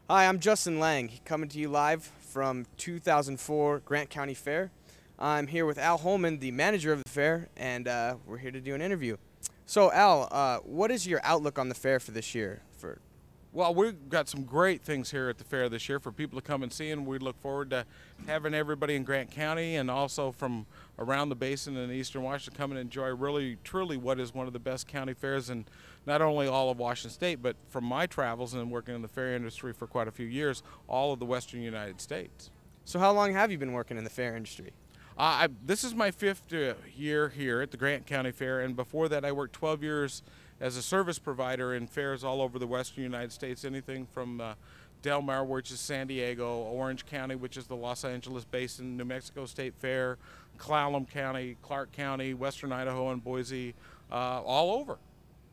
Hi, I'm Justin Lange, coming to you live from 2004 Grant County Fair. I'm here with Al Holman, the manager of the fair, and we're here to do an interview. So, Al, what is your outlook on the fair for this year? Well, we've got some great things here at the fair this year for people to come and see, and we look forward to having everybody in Grant County and also from around the basin in eastern Washington come and enjoy really, truly what is one of the best county fairs in not only all of Washington State, but from my travels and working in the fair industry for quite a few years, all of the western United States. So, how long have you been working in the fair industry? This is my fifth year here at the Grant County Fair, and before that I worked 12 years as a service provider in fairs all over the western United States, anything from Del Mar, which is San Diego, Orange County, which is the Los Angeles Basin, New Mexico State Fair, Clallam County, Clark County, western Idaho, and Boise, all over.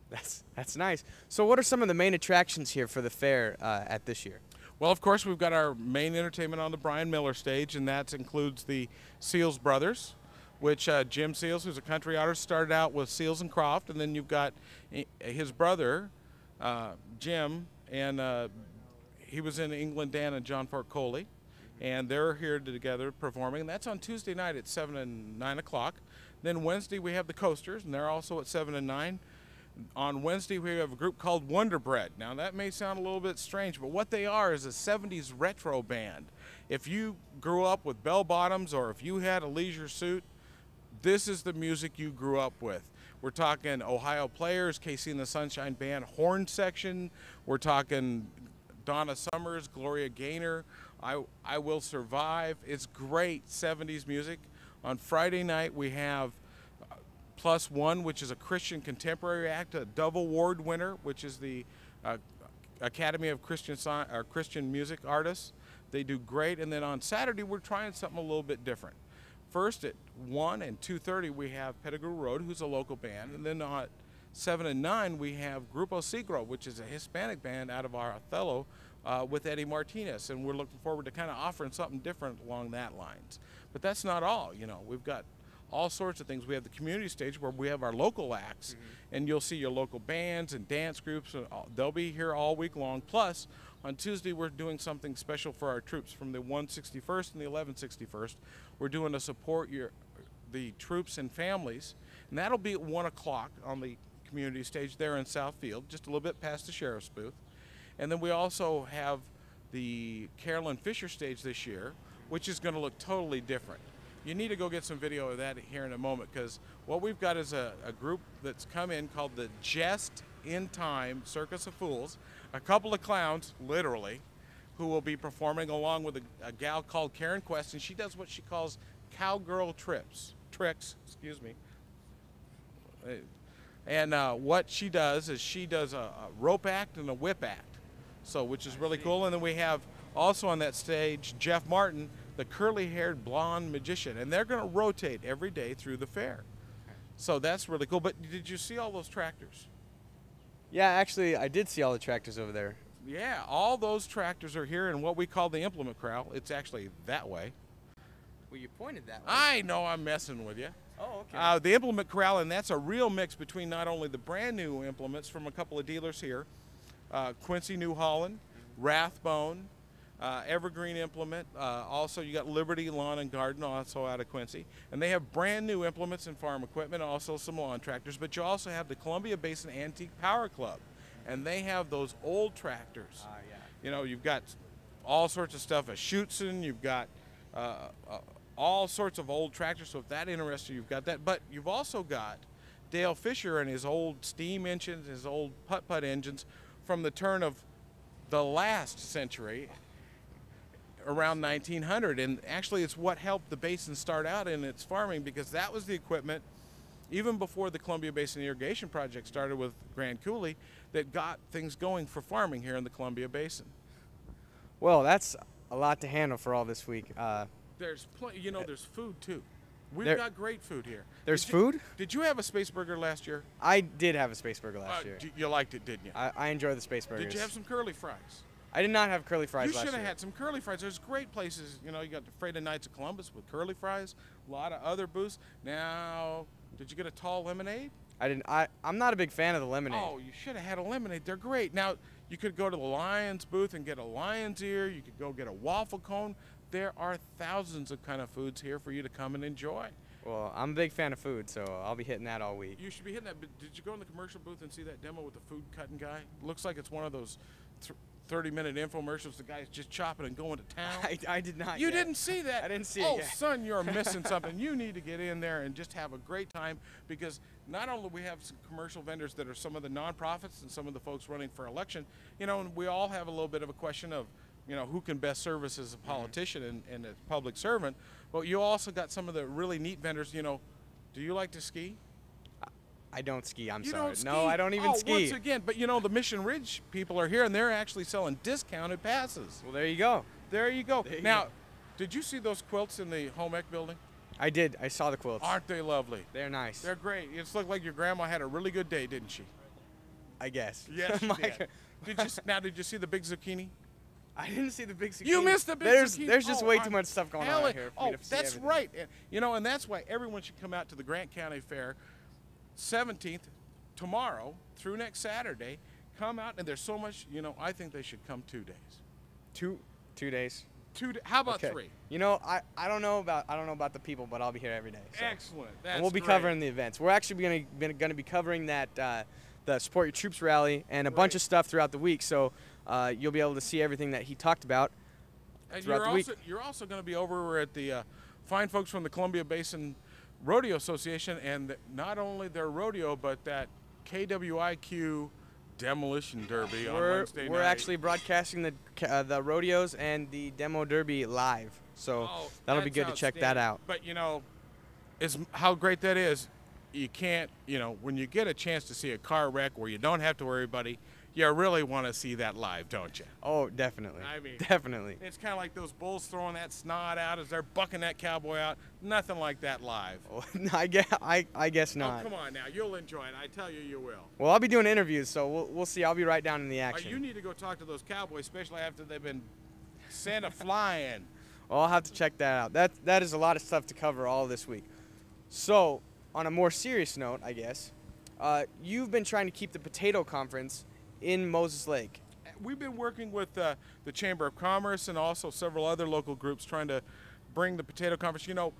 That's nice. So, what are some of the main attractions here for the fair at this year? Well, of course, we've got our main entertainment on the Brian Miller stage, and that includes the Seals Brothers, which Jim Seals, who's a country artist, started out with Seals and Croft, and then you've got his brother, Jim, and he was in England, Dan and John Fort Coley, and they're here together performing, and that's on Tuesday night at 7 and 9 o'clock. Then Wednesday we have the Coasters, and they're also at 7 and 9. On Wednesday, we have a group called Wonder Bread. Now, that may sound a little bit strange, but what they are is a 70s retro band. If you grew up with bell bottoms or if you had a leisure suit, this is the music you grew up with. We're talking Ohio Players, KC and the Sunshine Band horn section. We're talking Donna Summers, Gloria Gaynor, I Will Survive. It's great 70s music. On Friday night, we have Plus One, which is a Christian contemporary act, a Dove Award winner, which is the Academy of Christian Music Artists. They do great. And then on Saturday, we're trying something a little bit different. First at 1 and 2:30, we have Pettigrew Road, who's a local band. And then at 7 and 9, we have Grupo Sigro, which is a Hispanic band out of our Othello with Eddie Martinez. And we're looking forward to kind of offering something different along that lines. But that's not all. You know, we've got all sorts of things. We have the community stage where we have our local acts, and you'll see your local bands and dance groups. And they'll be here all week long. Plus, on Tuesday, we're doing something special for our troops from the 161st and the 1161st. We're doing to support the troops and families, and that'll be at 1 o'clock on the community stage there in Southfield, just a little bit past the sheriff's booth. And then we also have the Carolyn Fisher stage this year, which is going to look totally different. You need to go get some video of that here in a moment, because what we've got is a group that's come in called the Just in Time Circus of Fools, a couple of clowns, literally, who will be performing along with a gal called Karen Quest, and she does what she calls cowgirl tricks, excuse me. And what she does is she does a rope act and a whip act, so which is really cool. And then we have also on that stage Jeff Martin, the curly-haired blonde magician, and they're going to rotate every day through the fair. So that's really cool. But did you see all those tractors? Yeah, actually, I did see all the tractors over there. Yeah, all those tractors are here in what we call the implement corral. It's actually that way. Well, you pointed that way. I know I'm messing with you. Oh, okay. The implement corral, and that's a real mix between not only the brand new implements from a couple of dealers here, Quincy, New Holland, Rathbone, Evergreen Implement. Also, you got Liberty Lawn and Garden, also out of Quincy. And they have brand new implements and farm equipment, also some lawn tractors. But you also have the Columbia Basin Antique Power Club, and they have those old tractors. Yeah. You know, you've got all sorts of stuff, a Schutzen, you've got all sorts of old tractors. So if that interests you, you've got that. But you've also got Dale Fisher and his old steam engines, his old putt-putt engines from the turn of the last century, around 1900, and actually it's what helped the basin start out in its farming, because that was the equipment, even before the Columbia Basin Irrigation Project started with Grand Coulee, that got things going for farming here in the Columbia Basin. Well, that's a lot to handle for all this week. There's plenty, you know, there's food too. We've got great food here. There's food? Did you have a space burger last year? I did have a space burger last year. You liked it, didn't you? I enjoy the space burgers. Did you have some curly fries? I did not have curly fries You last should year. have had some curly fries. There's great places. You know, you got the Friday Nights of Columbus with curly fries, a lot of other booths. Now, did you get a tall lemonade? I didn't. I'm not a big fan of the lemonade. Oh, you should have had a lemonade. They're great. Now, You could go to the Lion's booth and get a lion's ear. You could go get a waffle cone. There are thousands of kind of foods here for you to come and enjoy. Well, I'm a big fan of food, so I'll be hitting that all week. You should be hitting that. But did you go in the commercial booth and see that demo with the food cutting guy? Looks like it's one of those 30-minute infomercials. The guy's just chopping and going to town. I did not. You yet. didn't see that? I didn't see it Oh, yet. son, you're missing something. You need to get in there and just have a great time, because not only we have some commercial vendors that are some of the nonprofits and some of the folks running for election, you know, and we all have a little bit of a question of, you know, who can best serve us as a politician and a public servant. But you also got some of the really neat vendors. You know, do you like to ski? I don't ski. I'm You sorry. don't ski? No, I don't even ski. Once again, but you know, the Mission Ridge people are here, and they're actually selling discounted passes. Well, there you go. There you go. There you Now, go. did you see those quilts in the home ec building? I did. I saw the quilts. Aren't they lovely? They're nice. They're great. It's looked like your grandma had a really good day, didn't she? I guess. Yes, she My did. Did you see the big zucchini? I didn't see the big zucchini. You missed the big zucchini. There's just Oh, way too much stuff going on out here for me to see that's everything. right. And, you know, and that's why everyone should come out to the Grant County Fair, 17th, tomorrow through next Saturday. Come out, and there's so much. You know, I think they should come 2 days. Two days. How about Okay. 3? You know, I don't know about the people, but I'll be here every day. So. Excellent. That's And we'll be great. covering the events. We're actually going to be covering that the Support Your Troops rally and a bunch Right. of stuff throughout the week. So you'll be able to see everything that he talked about And throughout the week. you're also going to be over at the fine folks from the Columbia Basin Rodeo Association, and not only their rodeo, but that KWIQ Demolition Derby on Wednesday night. We're actually broadcasting the rodeos and the demo derby live. So that'll be that's good to check that outstanding. out. But you know, how great that is. You can't, you know, when you get a chance to see a car wreck where you don't have to worry, buddy, you really want to see that live, don't you? Oh, definitely. I mean, definitely. It's kind of like those bulls throwing that snot out as they're bucking that cowboy out. Nothing like that live. Oh, I guess not. Oh, come on now. You'll enjoy it. I tell you, you will. Well, I'll be doing interviews, so we'll see. I'll be right down in the action. You need to go talk to those cowboys, especially after they've been sent a flying. Well, I'll have to check that out. That is a lot of stuff to cover all this week. So, on a more serious note, I guess, you've been trying to keep the potato conference in Moses Lake. We've been working with the Chamber of Commerce and also several other local groups trying to bring the potato conference. You know,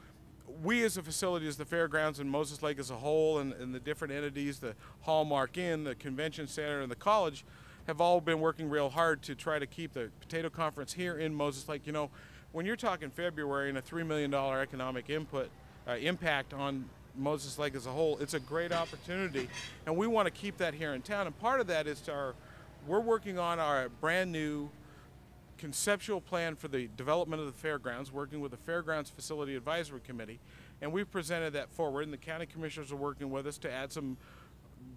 we as a facility, as the fairgrounds and Moses Lake as a whole, and the different entities, the Hallmark Inn, the Convention Center, and the college, have all been working real hard to try to keep the potato conference here in Moses Lake. You know, when you're talking February and a $3 million economic impact on Moses Lake as a whole, it's a great opportunity, and we want to keep that here in town. And part of that is we're working on our brand new conceptual plan for the development of the fairgrounds, working with the Fairgrounds Facility Advisory Committee, and we've presented that forward, and the county commissioners are working with us to add some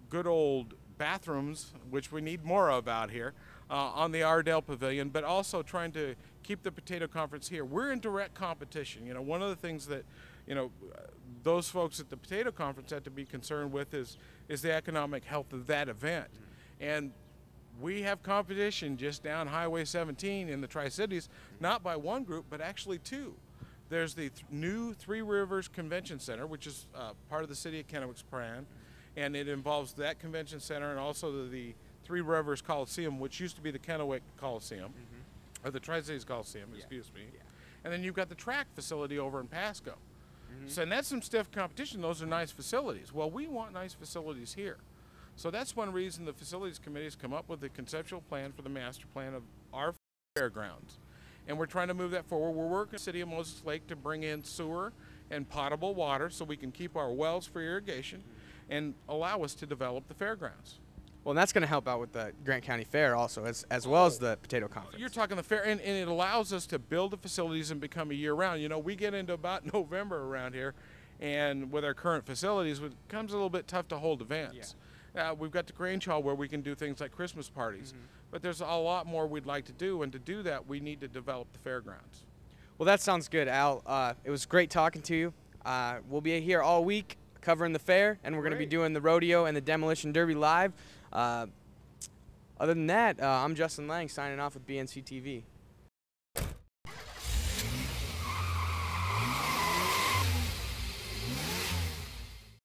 good old bathrooms, which we need more of out here, on the Ardell Pavilion, but also trying to keep the potato conference here. We're in direct competition. You know, one of the things that, you know, those folks at the potato conference have to be concerned with is the economic health of that event. And we have competition just down Highway 17 in the Tri-Cities, not by one group, but actually 2. There's the new Three Rivers Convention Center, which is part of the city of Kennewick's plan, and it involves that convention center and also the Three Rivers Coliseum, which used to be the Kennewick Coliseum, or the Tri-Cities Coliseum, excuse me. Yeah. And then you've got the track facility over in Pasco. So, and that's some stiff competition. Those are nice facilities. Well, we want nice facilities here. So that's one reason the facilities committee has come up with a conceptual plan for the master plan of our fairgrounds. And we're trying to move that forward. We're working with the city of Moses Lake to bring in sewer and potable water so we can keep our wells for irrigation and allow us to develop the fairgrounds. Well, and that's going to help out with the Grant County Fair also, as well as the potato conference. You're talking the fair, and it allows us to build the facilities and become a year-round. You know, we get into about November around here, and with our current facilities, it becomes a little bit tough to hold events. We've got the Grange Hall where we can do things like Christmas parties, but there's a lot more we'd like to do, and to do that, we need to develop the fairgrounds. Well, that sounds good, Al. It was great talking to you. We'll be here all week covering the fair, and we're going to be doing the rodeo and the demolition derby live. Other than that, I'm Justin Lange signing off with BNC TV.